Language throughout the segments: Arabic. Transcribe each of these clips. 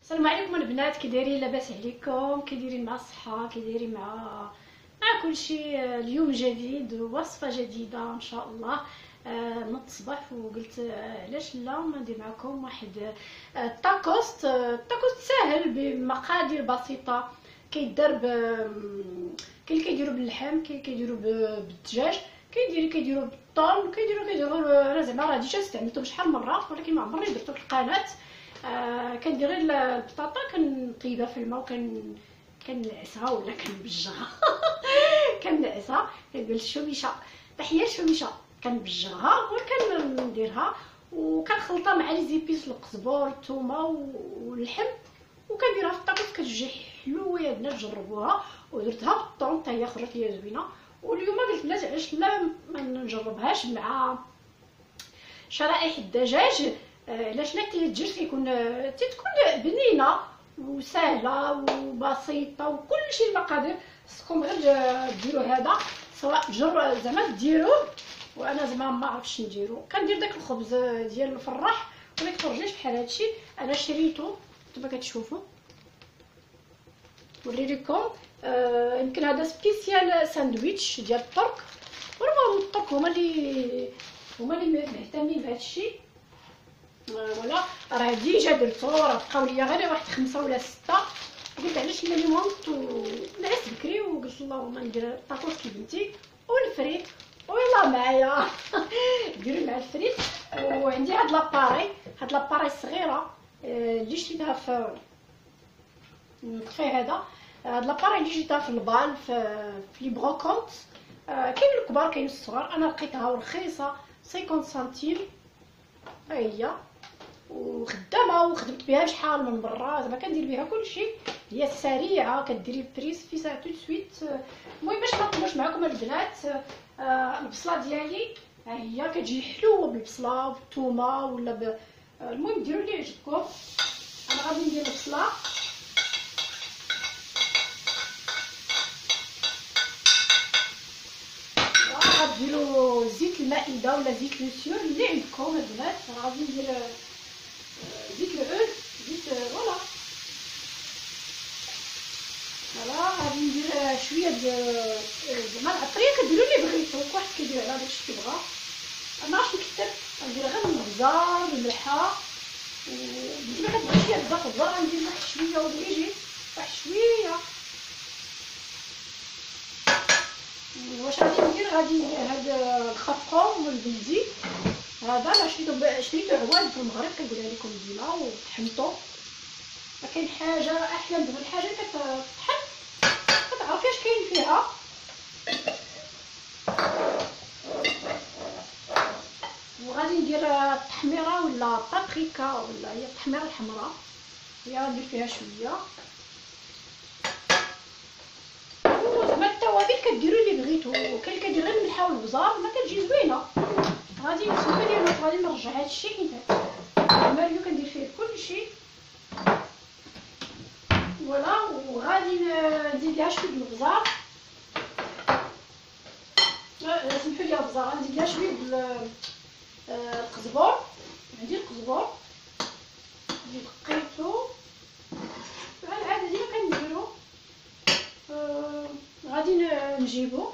السلام عليكم البنات، كي دايرين؟ لاباس عليكم؟ كي دايرين مع الصحه؟ كي دايرين مع كل شيء؟ اليوم جديد ووصفه جديده ان شاء الله. نضت الصباح وقلت علاش لا ما ندير معكم واحد التاكوست ساهل بمقادير بسيطه. كيدار كاين اللي كيديروا باللحم، كاين اللي كيديروا بالدجاج، كيديروا بالطون، كيديروا انا زعما راه ديجا استعملته بشحال من مره ولكن ما عمرني درتو في القناه. كندير غير البطاطا كنطيبها في الماء كنعسها ولا كنبجرها كنعسها كندير الشوميشه، تحيه الشوميشه كنبجرها وكنديرها وكنخلطها مع لي زيبيس، القزبر، الثومه واللحم وكنديرها في الطاكوس. كتجي حلوه يا بنات، جربوها. ودرتها بالطون حتى هي خرجت ليا زوينه. واليوم قلت البنات علاش لا ما نجربهاش مع شرائح الدجاج. علاش لا؟ حتى الدجاج تكون بنينه وسهله وبسيطه وكلشي المقادير. خصكم غير ديروا هذا، سواء زعما ديروه، وانا زعما ما عرفتش نديرو. كندير داك الخبز ديال الفراح وما كيخرجليش بحال هادشي. انا شريته كما كتشوفوا، وريلكم. يمكن هذا سبيسيال ساندويتش ديال الترك، وراه الترك هما اللي مهتمين بهذا الشيء. ولا راه ديجا درتو، راه بقاو ليا غير واحد 5 ولا 6. قلت علاش لا اليوم نعس بكري وقلت اللهم ندير الطاكوس كي بنتي والفريت ويلا معايا ديروا مع الفريت. وعندي هاد لاباري الصغيره اللي شريتها في هذا. هاد لاباري اللي شريتها في البال في لي بروكونت. كاين الكبار كاين الصغار. انا لقيتها رخيصه 50 سنتيم، ها هي، وخدامه وخدمت بها شحال من مره. زعما كندير بها كلشي، هي سريعه، كديري البريس في ساعه تو سويت. المهم باش ما نطولش معكم البنات، البصله ديالي ها هي كتجي حلوه بالبصله بالثومه ولا المهم ديروا اللي يعجبكم. انا غادي ندير البصله غاديروا زيت المائده ولا زيت لوسيور اللي عندكم البنات. غادي ندير زيت العود، زيت فوالا. غادي ندير شويه زعما العطريه كديروا اللي بغيتو، كل واحد كيدير على داكشي كيبغى. انا ماشي نكثر، غندير غير البزار الملحه. وديما كتبغي شي بزاف البزار غندير واحد شويه ودريجي واحد شويه. واش غادي ندير؟ غادي هاد الخفقوم والبلدي هذا انا شريتو عواد في المغرب، كنقولها لكم ديما، وطحنتو. ما كاين حاجه احلى من الحاجه كتطحن كتعرفي اش كاين فيها. وغادي ندير التحميره ولا بابريكا ولا هي التحميره الحمراء، هي غندير فيها شويه. زعما التوابل كديروا اللي بغيتو، كاين اللي كيدير غير الملحه والبزار ما كتجي زوينه. غادي نسمى ديال غادي نرجع هادشي كي داير الماريو، كندير فيه كلشي فوالا. وغادي نزيد ليها شويه د البزار، سمحوا لي البزار، غنزيد ليها شويه د القزبر. عندي القزبر اللي دقيتو بحال العاده ديما كنديرو. غادي نجيبو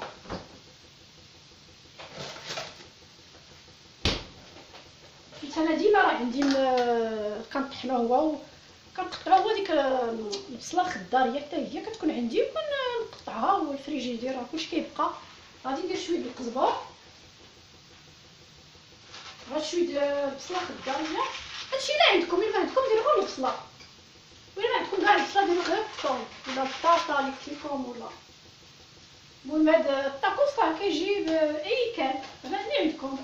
انا ديما راه عندي كنطحنو هو كنقطعو هو ديك البصله الخضاريه حتى هي كتكون عندي وكنقطعها والفريجيدير راه كلشي كيبقى. غادي ندير شويه د القزبر، غير شويه د البصله الخضاريه. هادشي اللي عندكم، الا عندكم ديروا غير البصله، ولا ما عندكم كاع البصله ديروا غير الثوم ولا البطاطا اللي قلت لكم. ولا المهم هاد الطاكوس راه كيجي باي كان هذا اللي عندكم.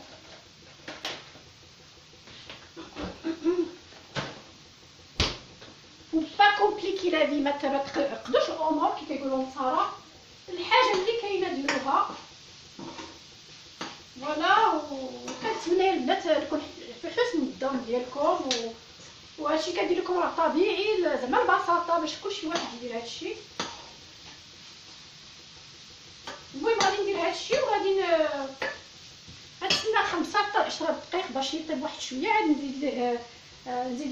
وبا كومبليكي لا في، ما تعقدوش الامور كي كيقولوا ساره. الحاجه اللي كاينه ديروها فوالا. وكنتمنى البنات تكون في حسن الظن ديالكم، وهادشي كندير لكم راه طبيعي زعما البساطه باش كلشي واحد يدير هادشي. المهم غادي ندير هادشي وغادي غنتسنى 5 حتى 10 دقائق باش يطيب واحد شويه. عاد نزيد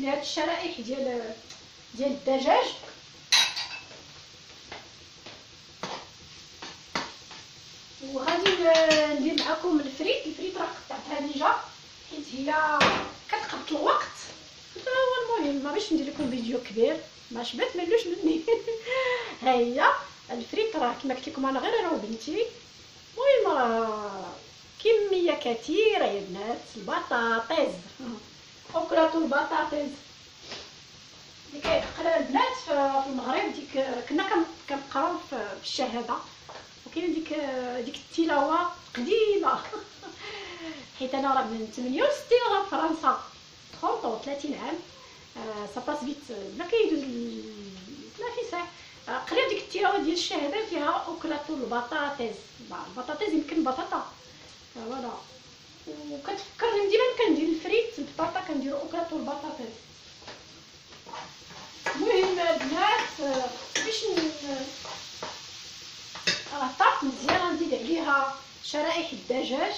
ليه هاد الشرائح ديال ديال الدجاج. وغادي ندير معكم الفريت راه قطعتها ديجا حيت هي كتقبط الوقت. هو المهم ما باش ندير لكم فيديو كبير ما شبات ملوش مني. ها هي الفريت راه كما قلت لكم انا غير انا وبنتي. المهم راه كميه كثيره يا بنات. البطاطيز اوكلاطو البطاطيز اللي كيدخلها البنات في المغرب. ديك كنا كنقراو في الشهاده وكاين ديك التلاوه قديمه. حيت انا راه من 68 راه في فرنسا 30 عام. سا باس فيت ما كيدوز ما في ساعه. قريت ديك التلاوه ديال الشهاده فيها اوكلاطو البطاطيز. البطاطيز يمكن بطاطا فوالا. وكتفكرني ديما كندير الفريت البطاطا كنديرو اوكلاطو البطاطيز. المهم البنات باش راه طاحت مزيان غنزيد عليها شرائح الدجاج.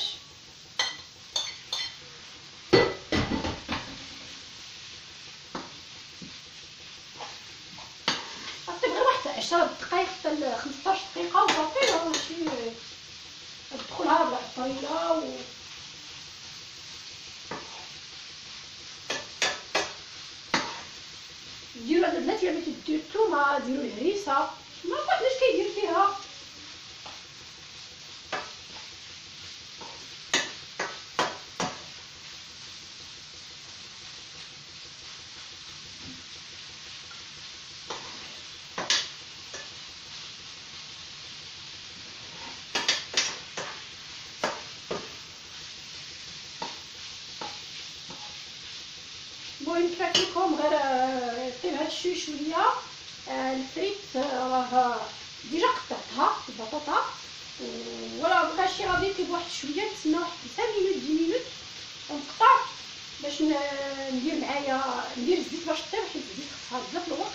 غطيب غير واحد 10 دقائق حتى 15 دقيقه وصافي. راه ماشي تدخلها بواحد الطريقه ديروا هاد البنات الا بغيتو ديروا الثومه ديروا الهريسه ما عرفتش كيدير فيها. المهم كيف قلت لكم غير طيب هاد شويه. الفريت راه ديجا قطعتها البطاطا ولا بقى شي غادي طيب واحد شويه. نتسنى واحد 5 مينوت 10 مينوت ونقطع باش ندير معايا ندير الزيت باش طيب. حيت الزيت خصها بزاف الوقت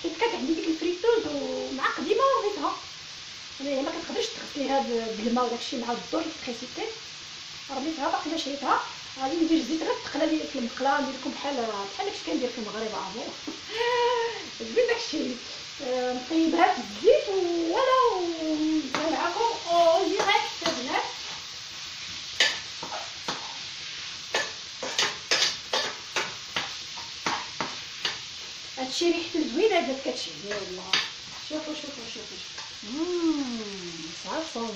حيت كانت عندي ديك الفريتوز ومع قديمه ورميتها. يعني ما كتقدرش تغسليها بالماء وداكشي مع الضو تريسيتي. رميتها باقي ما شريتها. غادي ندير الزيت غير تقلى لي في المقله. ندير لكم بحال داكشي كندير في المغرب عامو. زوين داكشي نطيبها في الزيت ولا ندير معاكم او ديريكت البنات. هادشي ريحته زوينه بدات كتشهي والله. شوفوا صافي صون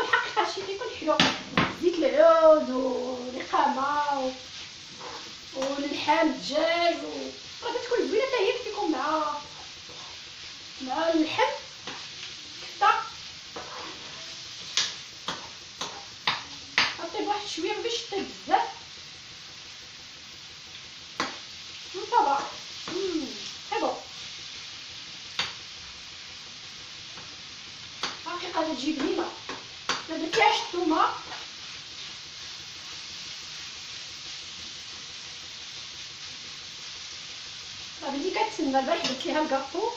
الحق هادشي كيكون حلو. زيت العود والرخامه واللحم الدجاج غادي تكون زوينه حتى هي كتكون مع اللحم كفته. غطيب واحد شويه باش طيب بزاف صافا. سي بون حقيقه تجي بنينه. ما درتيهاش الثومه بديت كنتسنى. البارح درت ليها الكاطو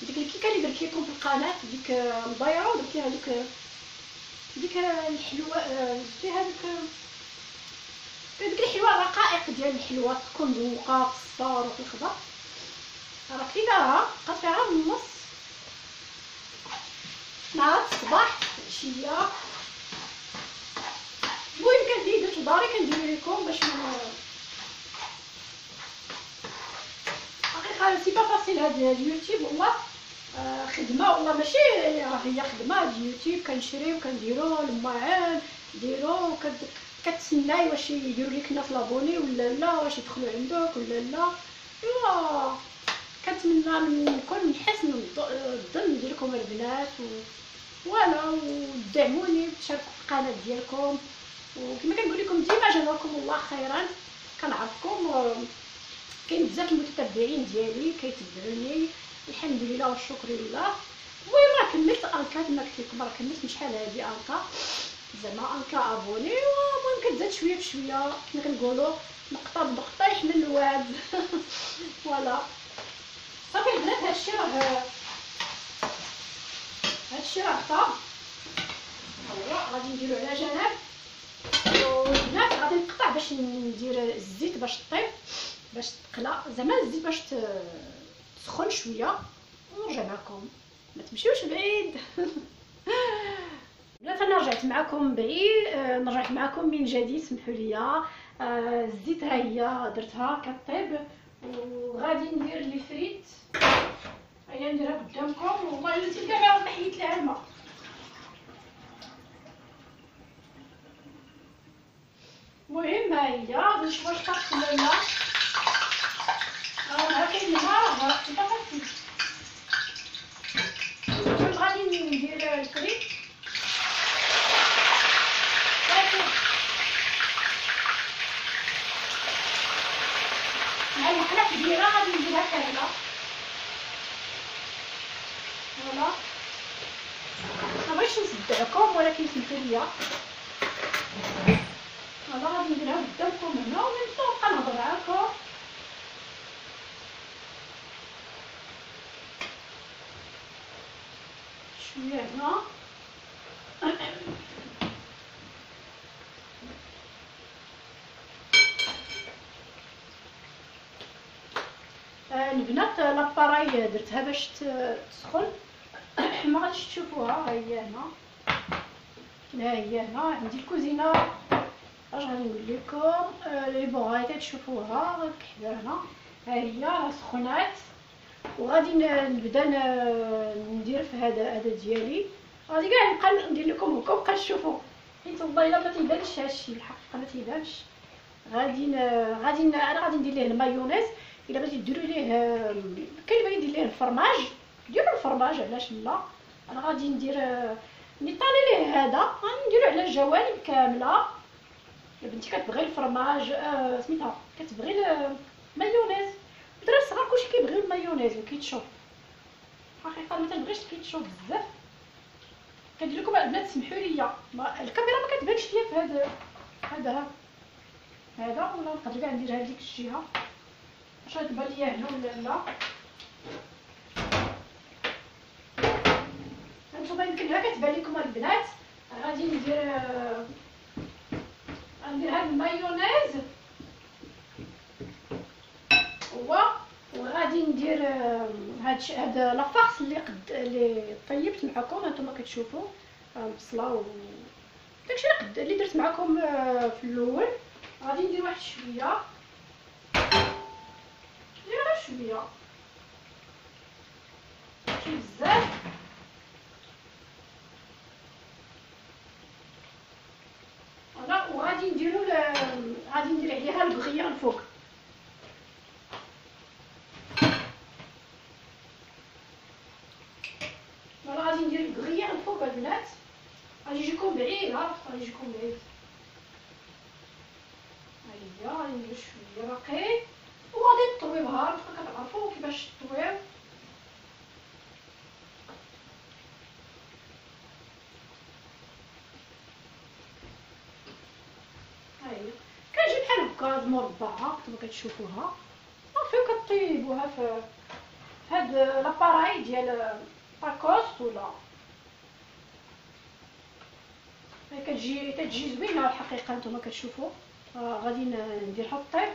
ديك الكيكه اللي درت لكم في القناه ديك مضيره ودرت ليها ديك الحلوه فيها ديك الحلوه الرقائق ديال الحلوه تكون ذوقه في الصفار وفي الخضر. راه كليناها قطعها من النص نهار الصباح العشيه. المهم كندير درت لداري كندير لكم باش حقيقه سي با فاسيل هاد اليوتيوب والله. خدمه والله ماشي راه هي خدمه هاد اليوتيوب. كنشريو كنديرو الماعن ديرو كتسناي واش يديروا لك الناس لابوني ولا لا واش يدخلوا عندك ولا لا. ايوا كنتمنى من حسن الظن ديالكم البنات ولا ودعموني وتشاركوا في القناه ديالكم. وكما كنقول لكم ديما جزاكم الله خيرا. كنعرفكم كاين بزاف المتتبعين ديالي كيتبعوني الحمد لله والشكر لله. المهم راه كملت انكا كما قلت لكم راه كملت شحال هادي انكا زعما انكا ابوني. المهم كتزاد شويه بشويه كما كنقولوا نقطه بنقطه يحمل الواد. فوالا صافي البنات هادشي راه طاب. غادي نديرو على جنب. والبنات غادي نقطع باش ندير الزيت باش طيب. باش تقلى زعما الزيت باش تسخن شويه ونرجع معكم، ما تمشيوش بعيد. بلاتي انا رجعت معكم بعيد، رجعت معكم من جديد، سمحوا لي. الزيت ها هي درتها كطيب، وغادي ندير لي فريت، هيا نديرها قدامكم. والله الا نسيت كاع ما حيت لها الماء. المهم ها هي نشوف واش طاحت ولا لا. راه كاين الماء، راه طاحت. غادي ندير الفريت مع المقله كبيره، غادي نديرها كامله. فوالا ما بغيتش نصدعكم، ولكن سمحوا لي. فوالا غادي نديرها قدامكم هنا، ونبقى نهضر معاكم. شويه هنا. البنات لاباراي درتها باش تسخن. ما غاديش تشوفوها. ها هي هنا، ها هي هنا عندي الكوزينه. اش غادي نقول لكم؟ لي بون هاي تشوفوها كحدا هنا. ها هي راه سخنات، وغادي نبدا ندير في هذا ديالي. غادي كاع نبقى ندير لكم هكا بقى تشوفوا، حيت والله الا ما تيبانش هادشي الحقيقه، ما تيبانش. انا غادي ندير ليه المايونيز. الا بغيتي ديروا ليه، كاين اللي بغى يدير ليه الفرماج، ديروا الفرماج، علاش لا. انا غادي ندير نطالي ليه هذا، غنديرو على الجوانب كامله. يا بنتي كتبغي الفرماج، سميتها كتبغي المايونيز. الدراري الصغار كلشي كيبغيو المايونيز وكيتشوب، حقيقه ما تنبغيش كيتشوب بزاف. كندير لكم البنات سمحوا لي، الكاميرا ما كتبانش ليا في هذا ولا نقدر كاع ندير هذيك الجهه. واش غتبان ليا هنا ولا لا؟ هانتوما يمكن ها كتبان لكم البنات. غادي ندير هاد المايونيز وغادي ندير هاد لافارس اللي طيبت معكم. هانتوما كتشوفوا البصله داكشي اللي درت معكم في الاول. غادي ندير واحد شويه، ندير غير شويه ماشي بزاف. فوالا وغادي غادي ندير عليها البغيه الفوق. فوالا غادي ندير البغيه الفوق البنات. غادي يجيكم بعيد، عرفت غادي يجيكم بعيد. هيا غادي ندير شويه باقي، وغادي نطويوها. كتعرفوا كيفاش تطويو. هيا كتجي بحال هكا مربعه كما كتشوفوها، صافي كطيبوها في هاد لاباراي ديال طاكوس ولا. كتجي زوينه الحقيقه. نتوما كتشوفوا غادي نديرها طيب.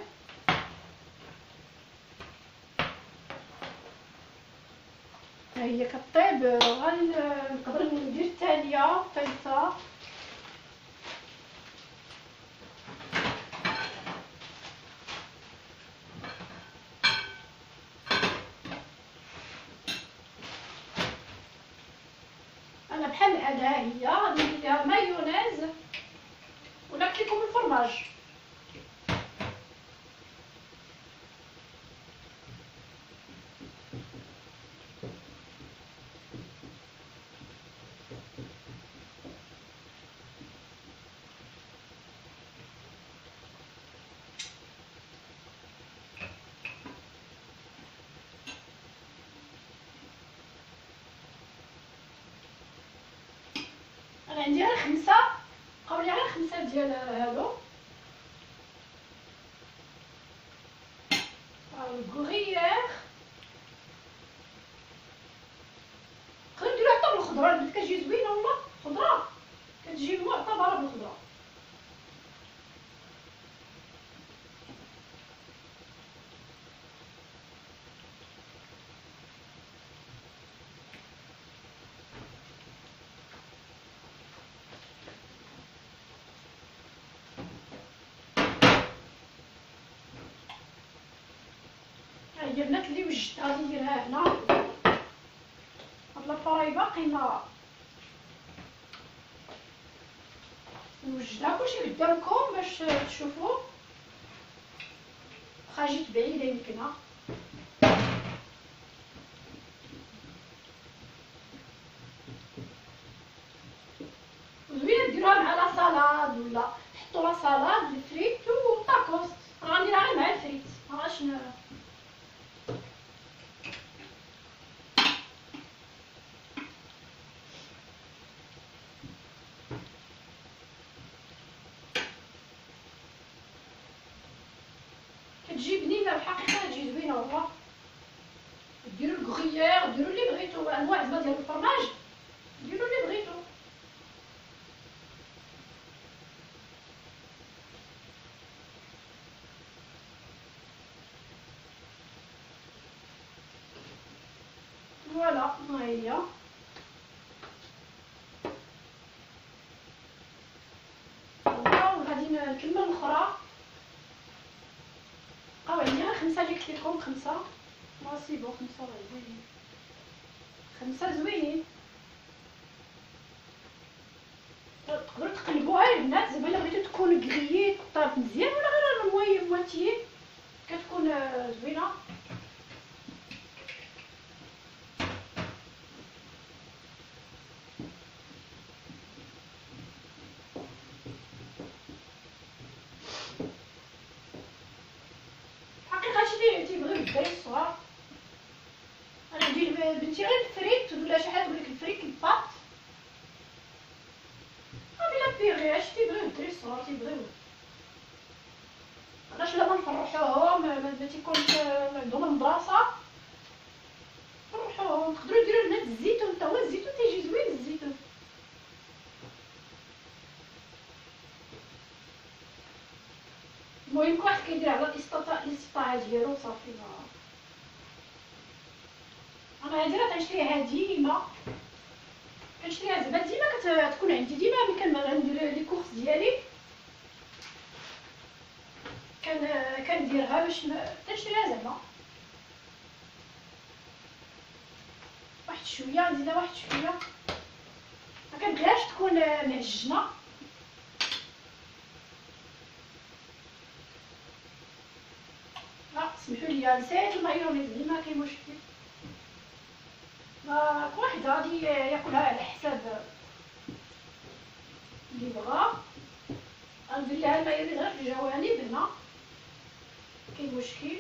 ها هي كطيب. غادي نقدر ندير الثانيه الثالثه. انا بحال هذا هي غادي ندير لها مايونيز ولا كيكم الفرماج. انا عندي غير 5، بقاو لي غير 5 ديال هادو. الكوريير نقدروا نديرو حتى بالخضره، البنت كتجي زوينه والله. خضره كتجي معتبره بالخضره. هي البنات اللي وجدت غادي نديرها هنا. هاد لاباراي باقي ما نوجدها كلشي قدامكم باش تشوفوا. واخا جيت بعيده يمكن زوينه ديروها مع لا سالاد ولا تحطوا لا سالاد الفريت وطاكوس. غنديرها غير مع الفريت مابغاش كتجي بنينه الحقيقه، تجي زوينه والله. ديروا الكغيير، ديروا اللي بغيتو، انواع زعما ديال الفرماج ديروا اللي بغيتو. فوالا ها هي. وغادي نكمل الاخرى. بقاو عندي 5 اللي قلت لكم، 5 سي بون. 5 راه زوينين، 5 زوينين. تقدروا تقلبوها البنات زعما الا بغيتو تكون كغيي طاب مزيان ولا غير مواتيي كتكون زوينه. حقيقه هادشي تيبغيو الدراري الصغار. انا ندير بنتي غير الفريت ولا شي حاجه تقول لك الفريت الباط بلا بيغي. اش تيبغيو الدراري الصغار تيبغيو. علاش لا ما نفرحوهم ما تيكونش عندهم المدرسه نفرحوهم. تقدروا ديروا البنات الزيتون، حتى هو الزيتون تيجي زوين الزيتون. المهم كل واحد كيدير على الاستطاعه ديالو صافي. انا هادي راه تنشريها ديما، كنشريها زعما ديما كتكون عندي ديما ملي كندير لي كورس ديالي كنديرها باش تنشريها زعما واحد شويه. نزيدها واحد شويه، ما كنبغيهاش تكون معجنه. لا سمحوا لي نسيت المايونيز اللي ما كاين مشكل. كل واحد غادي ياكلها على حساب اللي بغا. غندير لها المايونيز غير في الجوانب هنا كاين مشكل.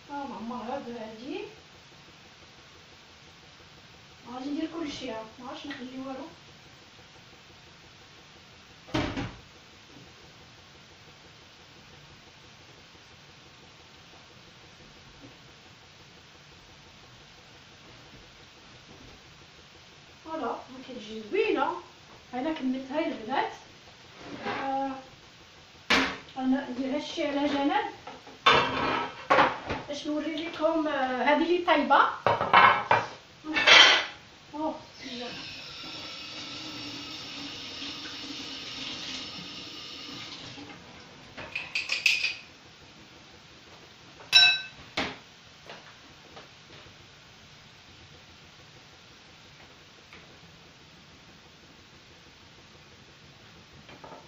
معمرها بهادي. غادي ندير كلشي، معرفتش نخلي والو. فوالا كتجي زوينه. انا كملتها البنات. انا ندير هادشي على جنب باش نوري لكم هذه اللي طايبه.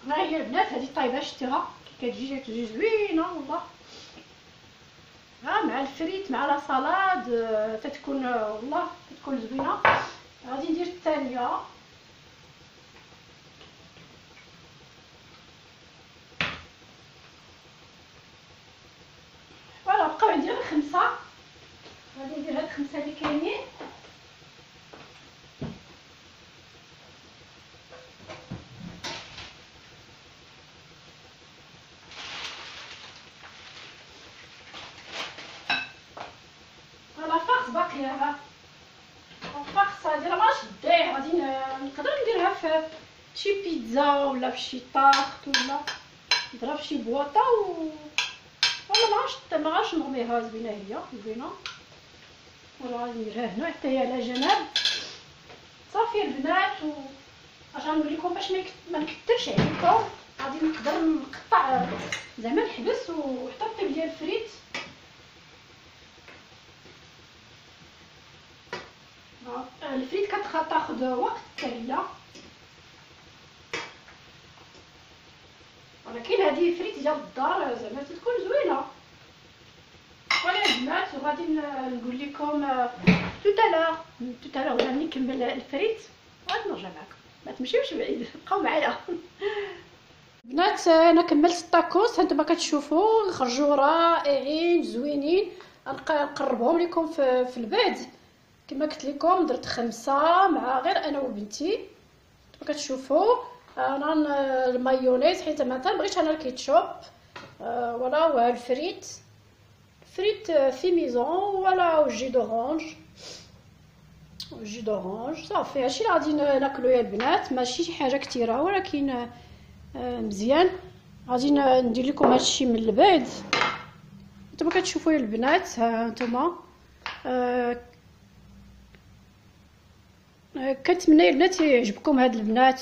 ها هي البنات هذه طايبه شتيها كتجي زوينه والله. مع الفريت مع لا سالاد تتكون والله تتكون زوينه. غادي ندير الثانيه. فوالا بقاو عندي غير 5. غادي ندير هاد 5 اللي كاينين. باقيه الفرخ هادي راه ماش داير. غادي نقدر نديرها في شي بيتزا ولا في شي طاخت ولا نديرها في شي بواطه ولا ما عرفتش نرميها. زوينه هي زوينه. ولا غادي نديرها هنا حتى هي على جنب صافي البنات، و اش غنقول لكم باش ما نكثرش عليكم، غادي نقدر نقطع زعما نحبس وحتى الطيب ديال الفريت. الفريت كتاخذ وقت حتى هي، ولكن هذه فريت ديال الدار زعما تكون زوينه. فوالا البنات، وغادي نقول لكم توتالور ولا ملي نكمل الفريت غادي نرجع معكم، ما تمشيوش بعيد، بقاو معايا. بنات انا كملت الطاكوس، هانتوما كتشوفوا خرجوا رائعين زوينين. نقربهم لكم في البعد كما قلت لكم، درت 5 مع غير انا وبنتي. كما كتشوفوا انا المايونيز حيت ما بغيتش انا الكيتشوب، ولا والفريت في ميزون، ولا والجي دورانج صافي. هادشي اللي غادي ناكلو يا البنات، ماشي شي حاجه كثيره ولكن مزيان. غادي ندير لكم هادشي من البعد. نتوما كتشوفوا يا البنات، ها نتوما كنتمنى يا البنات يعجبكم هاد البنات،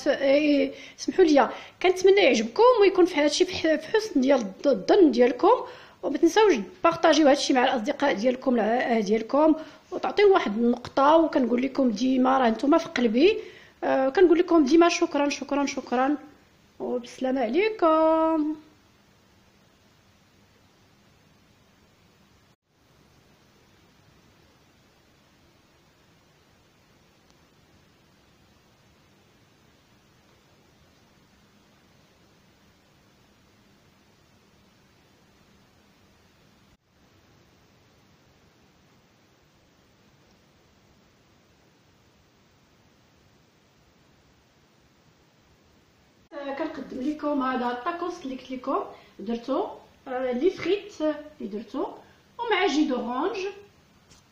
سمحوا لي، كنتمنى يعجبكم ويكون في هادشي في حسن ديال الظن ديالكم، وما تنساوش بارطاجيو هادشي مع الاصدقاء ديالكم العائله ديالكم، وتعطيو واحد النقطه. وكنقول لكم ديما راه نتوما في قلبي، كنقول لكم ديما شكرا شكرا شكرا، وبالسلامه عليكم. كنقدم لكم هذا الطاكوس اللي قلت لكم درتو، لي فريت اللي درتو، ومع جي دورانج،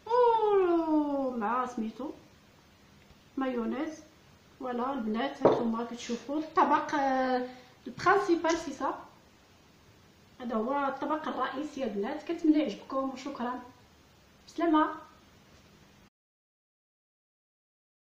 ومع سميتو مايونيز. فوالا البنات هانتوما كتشوفوا الطبق البرينسيبال سي صا، هذا هو الطبق الرئيسي يا البنات. كنتمنى يعجبكم وشكرا، بسلامه.